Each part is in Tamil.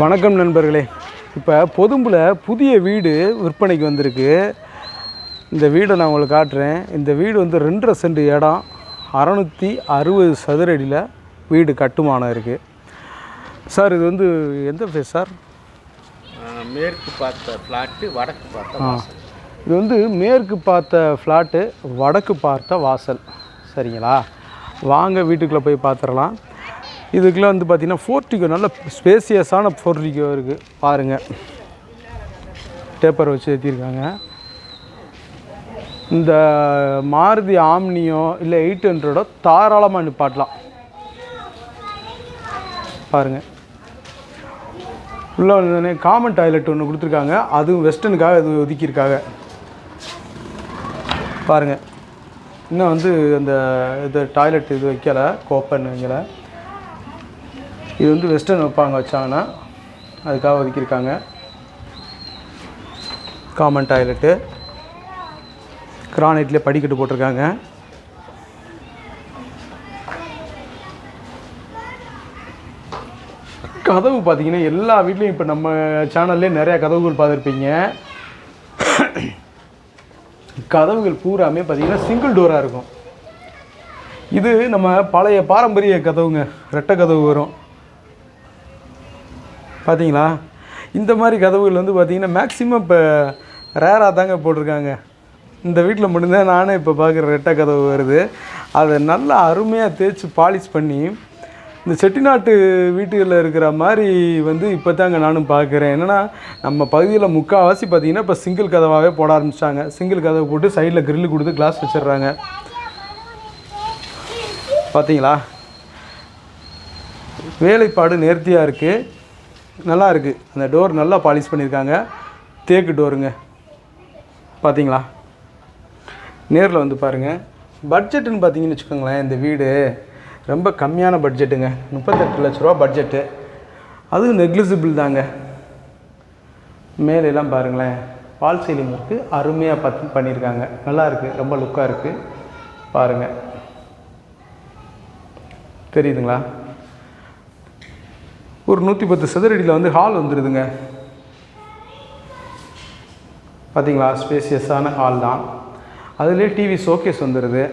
வணக்கம் நண்பர்களே. இப்போ பொதும்பில் புதிய வீடு விற்பனைக்கு வந்திருக்கு. இந்த வீடை நான் உங்களுக்கு காட்டுறேன். இந்த வீடு வந்து 2.5 சென்ட் இடம், 660 சதுர அடியில் வீடு கட்டுமானம் இருக்குது. சார் இது வந்து எந்த ஃபேஸ் சார்? மேற்கு பார்த்த ஃப்ளாட்டு, வடக்கு பார்த்த வாசல். இது வந்து மேற்கு பார்த்த ஃப்ளாட்டு, வடக்கு பார்த்த வாசல். சரிங்களா? வாங்க வீட்டுக்குள்ளே போய் பார்த்துடலாம். இதுக்குள்ளே வந்து பார்த்திங்கன்னா போர்ட்டிகோ, நல்ல ஸ்பேசியஸான போர்ட்டிகோ இருக்குது. பாருங்கள், டேப்பர் வச்சு ஏற்றிருக்காங்க. இந்த மாருதி ஆம்னியோ இல்லை 800 தாராளமாக நிப்பாட்டலாம். பாருங்கள், உள்ளே வந்து காமன் டாய்லெட் ஒன்று கொடுத்துருக்காங்க. அதுவும் வெஸ்டர்னுக்காக அது ஒதுக்கியிருக்காங்க. பாருங்கள், இன்னும் வந்து அந்த இது டாய்லெட் இது வைக்கலை, கோப்பன் வைக்கலை. இது வந்து வெஸ்டர்ன் வைப்பாங்க, வச்சாங்கன்னா அதுக்காக ஒதுக்கியிருக்காங்க. காமன் டாய்லெட்டு, கிரானைட்லேயே படிக்கட்டு போட்டிருக்காங்க. கதவு பார்த்திங்கன்னா எல்லா வீட்லேயும் இப்போ நம்ம சேனல்லே நிறையா கதவுகள் பார்த்துருப்பீங்க. கதவுகள் பூராமே பார்த்திங்கன்னா சிங்கிள் டோராக இருக்கும். இது நம்ம பழைய பாரம்பரிய கதவுங்க, ரெட்டை கதவு வரும் பார்த்தீங்களா? இந்த மாதிரி கதவுகள் வந்து பார்த்திங்கன்னா மேக்ஸிமம் இப்போ ரேராக தாங்க போட்டிருக்காங்க. இந்த வீட்டில் மட்டும்தான் நானே இப்போ பார்க்குற ரெட்டை கதவு வருது. அதை நல்லா அருமையாக தேய்ச்சி பாலிஷ் பண்ணி இந்த செட்டிநாட்டு வீட்டுகளில் இருக்கிற மாதிரி வந்து இப்போ தாங்க நானும் பார்க்குறேன். என்னென்னா நம்ம பகுதியில் முக்கால்வாசி பார்த்திங்கன்னா இப்போ சிங்கிள் கதவாகவே போட ஆரம்பிச்சிட்டாங்க. சிங்கிள் கதவை போட்டு சைடில் கிரில்லு கொடுத்து கிளாஸ் வச்சிடுறாங்க. பார்த்தீங்களா? வேலைப்பாடு நேர்த்தியாக இருக்குது, நல்லா இருக்குது. அந்த டோர் நல்லா பாலிஷ் பண்ணியிருக்காங்க. தேக்கு டோருங்க. பார்த்தீங்களா? நேரில் வந்து பாருங்கள். பட்ஜெட்டுன்னு பார்த்தீங்கன்னு வச்சுக்கோங்களேன், இந்த வீடு ரொம்ப கம்மியான பட்ஜெட்டுங்க. 38 லட்ச ரூபா பட்ஜெட்டு. அதுவும் நெக்லிஜிபிள் தாங்க. மேலெல்லாம் பாருங்களேன், பால் சீலிங் இருக்குது, அருமையாக பண்ணியிருக்காங்க. நல்லா இருக்குது, ரொம்ப லுக்காக இருக்குது. பாருங்கள், தெரியுதுங்களா? ஒரு 110 சதுர அடியில் வந்து ஹால் வந்துடுதுங்க. பார்த்தீங்களா? ஸ்பேசியஸான ஹால் தான். அதுலேயே டிவி ஷோகேஸ் வந்துடுது.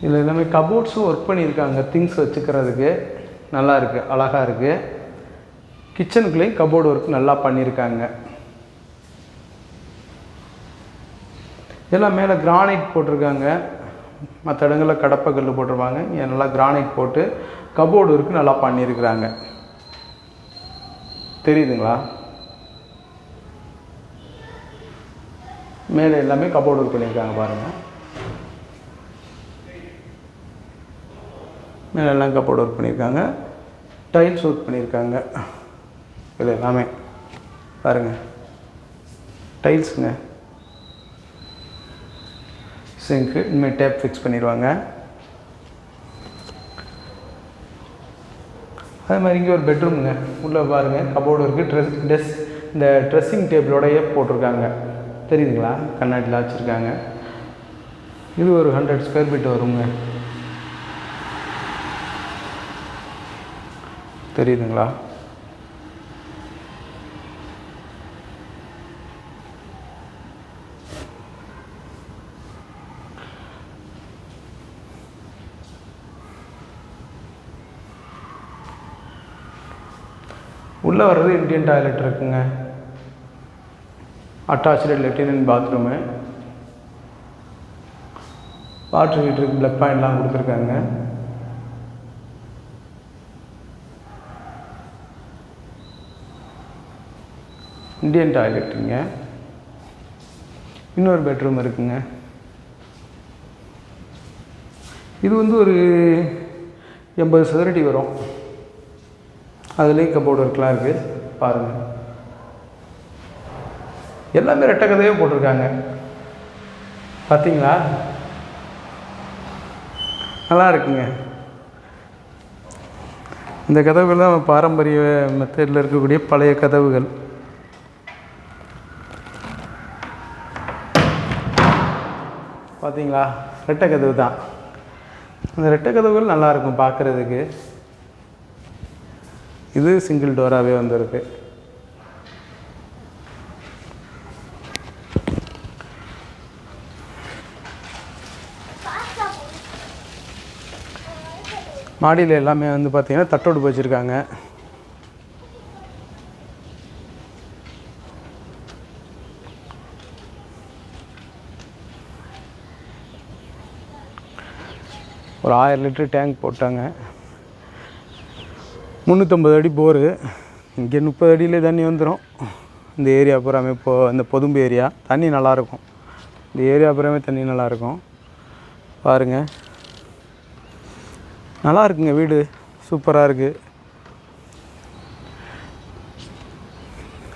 இதில் எல்லாமே கபோர்ட்ஸும் ஒர்க் பண்ணியிருக்காங்க, திங்ஸ் வச்சுக்கிறதுக்கு. நல்லா இருக்குது, அழகாக இருக்குது. கிச்சனுக்குள்ளேயும் கபோர்டு ஒர்க் நல்லா பண்ணியிருக்காங்க. எல்லாம் மேலே கிரானைட் போட்டிருக்காங்க. மற்ற இடங்களில் கடப்பை கல் போட்டிருப்பாங்க. இங்கே நல்லா கிரானைட் போட்டு கபோர்டு ஒர்க்கு நல்லா பண்ணியிருக்கிறாங்க. தெரியுதுங்களா? மேலே எல்லாமே கபோர்டு ஒர்க் பண்ணியிருக்காங்க. பாருங்கள், மேலே எல்லாம் கபோர்டு ஒர்க் பண்ணியிருக்காங்க. டைல்ஸ் ஒர்க் பண்ணியிருக்காங்க. இது எல்லாமே பாருங்கள், டைல்ஸுங்க. சிங்க்கு இனிமேல் டேப் ஃபிக்ஸ் பண்ணிடுவாங்க. அதே மாதிரி இங்கே ஒரு பெட்ரூமுங்க. உள்ளே பாருங்கள், கபோர்டு இருக்குது. இந்த ட்ரெஸ்ஸிங் டேபிளோடையே போட்டிருக்காங்க. தெரியுதுங்களா? கண்ணாடியில் வச்சுருக்காங்க. இது ஒரு 100 ஸ்கொயர் ஃபீட் வருங்க. தெரியுதுங்களா? உள்ளே வர்றது இண்டியன் டாய்லெட் இருக்குங்க. Attach latrine and bathroom. Water ஹீட்டருக்கு ப்ளக் பாயிண்ட்லாம் கொடுத்துருக்காங்க. இண்டியன் டாய்லெட்டுங்க. இன்னொரு பெட்ரூம் இருக்குங்க. இது வந்து ஒரு 80 சதுர அடி வரும். அதுலேயும் கபோர்டு ஒர்க்லாம் இருக்குது. பாருங்கள், எல்லாமே ரெட்டை கதையே போட்டிருக்காங்க. பார்த்தீங்களா? நல்லா இருக்குங்க. இந்த கதவுகள் தான் பாரம்பரிய மெத்தடில் இருக்கக்கூடிய பழைய கதவுகள். பார்த்தீங்களா, ரெட்டை கதவு தான். அந்த ரெட்டை கதவுகள் நல்லாயிருக்கும் பார்க்குறதுக்கு. இது சிங்கிள் டோராகவே வந்துருக்கு. மாடியில் எல்லாமே வந்து பார்த்திங்கன்னா தட்டோடு வச்சுருக்காங்க. ஒரு 1000 லிட்டர் டேங்க் போட்டாங்க. 350 அடி போரு. இங்கே 30 அடியிலே தண்ணி வந்துடும். இந்த ஏரியா பூராமே இந்த பொதும்பு ஏரியா தண்ணி நல்லாயிருக்கும். இந்த ஏரியா பூராமே தண்ணி நல்லாயிருக்கும். பாருங்கள், நல்லா இருக்குங்க. வீடு சூப்பராக இருக்குது.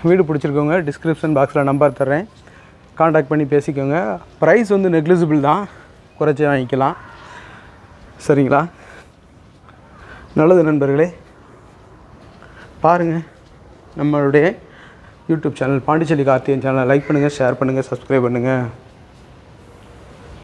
வீடு பிடிச்சிருக்கோங்க, டிஸ்கிரிப்ஷன் பாக்ஸில் நம்பர் தர்றேன், காண்டாக்ட் பண்ணி பேசிக்கோங்க. ப்ரைஸ் வந்து நெக்லிஜிபிள் தான், குறைச்சி வாங்கிக்கலாம். சரிங்களா? நல்லது நண்பர்களே, பாருங்கள் நம்மளுடைய யூடியூப் சேனல் பாண்டிச்சேரி கார்த்திகேயன் சேனலை லைக் பண்ணுங்கள், ஷேர் பண்ணுங்கள், சப்ஸ்கிரைப் பண்ணுங்கள்.